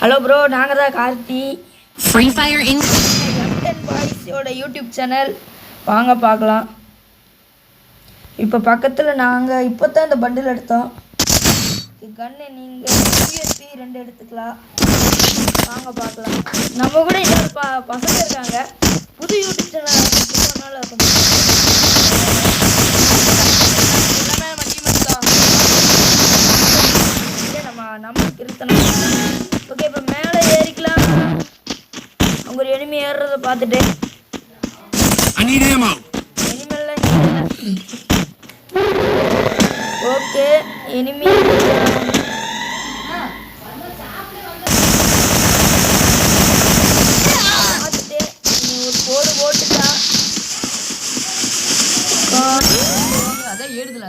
Hello bro, நாங்கள் தான் Karthi. Free fire M10 பாய்ஸோட யூடியூப் சேனல் வாங்க பார்க்கலாம். இப்போ பக்கத்தில் நாங்கள் இப்போ தான் இந்த பண்டில் எடுத்தோம். கன்று நீங்கள் USB 2 எடுத்துக்கலாம். வாங்க பார்க்கலாம். நம்ம கூட இன்னொரு பசங்க இருக்காங்க. புது யூடியூப் சேனல் எல்லாமே நம்மளுக்கு இருக்கணும். ஓகே, இப்போ மேலே ஏறிக்கலாம். அவங்க ஒரு எனிமி ஏறுறதை பார்த்துட்டு எனிமெல்லாம் ஓகே எனிமி பார்த்துட்டு ஒரு போடு போட்டுட்டான். அதான் ஏடுதுல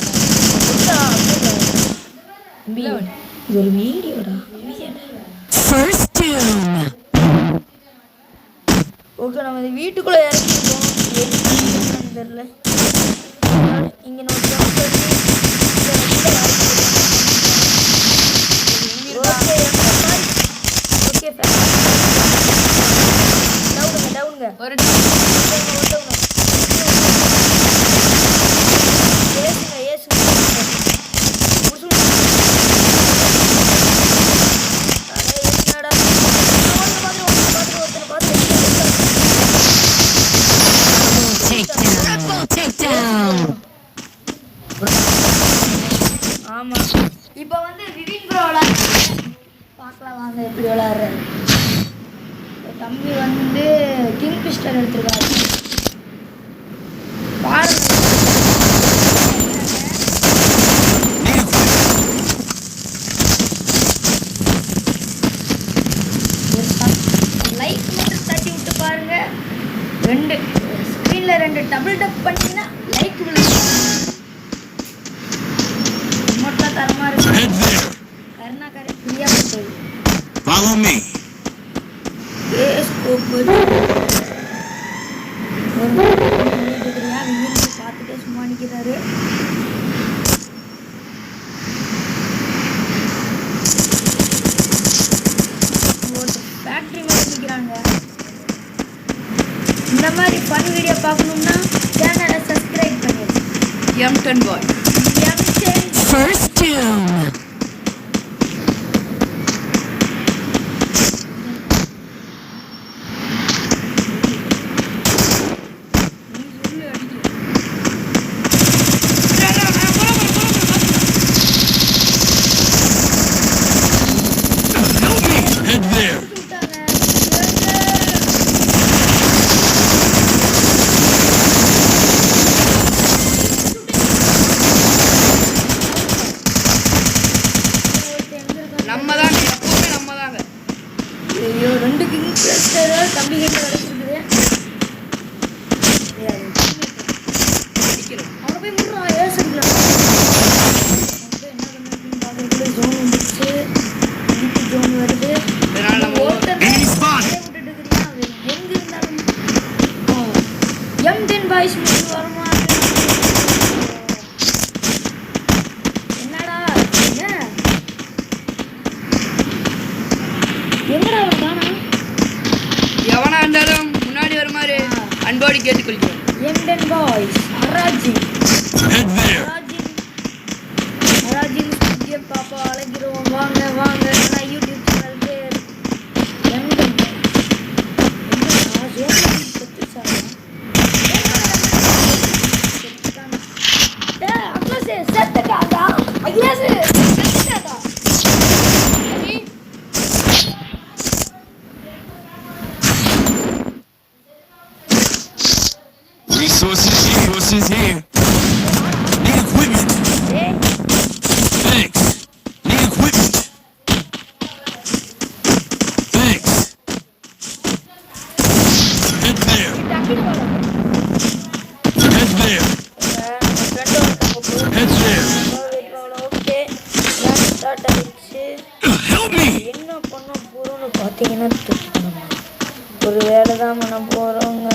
இது ஒரு வீடியோடா. ஓகே, நம்ம இந்த வீட்டுக்குள்ளே இறங்கிருக்கோம். எதுன்னு தெரியல. இங்கே நம்ம ஓகே டவுனுங்க ஒரு ஆமாம். இப்போ வந்து விவின் ப்ரோ பார்க்கலாம் வாங்க எப்படி விளையாடுறேன். தம்பி வந்து கிங் பிஸ்டல் எடுத்துருக்காரு. பாருங்க லைக் மட்டும் தட்டி விட்டு பாருங்க. 2 ஸ்க்ரீனில் 2 டபுள் டப் பண்ணிங்கன்னா லைக் விழுந்து மொத்தம் தரமாக இருக்கு. கருணாக்கார ஃப்ரீயாக போகுது. Follow me. பார்த்துட்டே சும்மா நிற்கிறாரு. ஃபேக்ட்ரி மேலே நிற்கிறாங்க. இந்த மாதிரி ஃபன் வீடியோ பார்க்கணும்னா சேனலை சப்ஸ்கிரைப் பண்ணிடுங்க. M10 பாய் First doom. ஐயோ 2 கிங் பிளஸ்டர் தம்பி கிட்ட கிடைச்சிருக்குது. அவனை போய் முடுறான். ஏசன்லாம் என்ன பண்ணுறதுன்னு பார்க்கறதுக்குள்ள ஜோன் வந்துச்சு. ஜோன் வருது. விட்டுட்டு இருக்கிறீங்க. எங்கே இருந்தாலும் M10 பாய்ஸ் முடிச்சு வருமா? என்னடா எங்கடா காணா? எவனா இருந்தாலும் முன்னாடி வருமாறு அன்போடு கேட்டுக்கொள்கிறோம். M10 பாய்ஸ் அராஜிங் பாப்பா அழைக்கிறோம். வாங்க வாங்க. நான் யூடியூப் சேனல் பேர் M10 Resources here. Need equipment. Thanks. Need equipment. Thanks. Head there. Head there. Head there. Okay start ஆயிடுச்சு. Help me. என்ன பண்ண போறோம்னு பார்த்தீங்கன்னா ஒரு வேலை தான் பண்ண போறோங்க.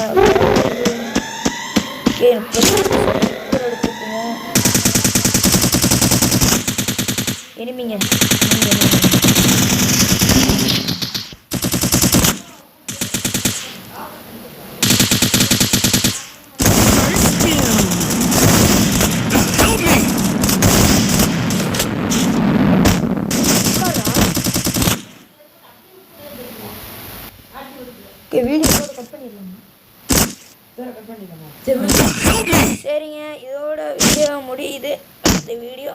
எடுத்துக்குவோம். எனிமிங்க வீடியோ கட் பண்ணிடலாமா? Help me! சரிங்க, இதோட வீடியோ முடியுது. அடுத்த வீடியோ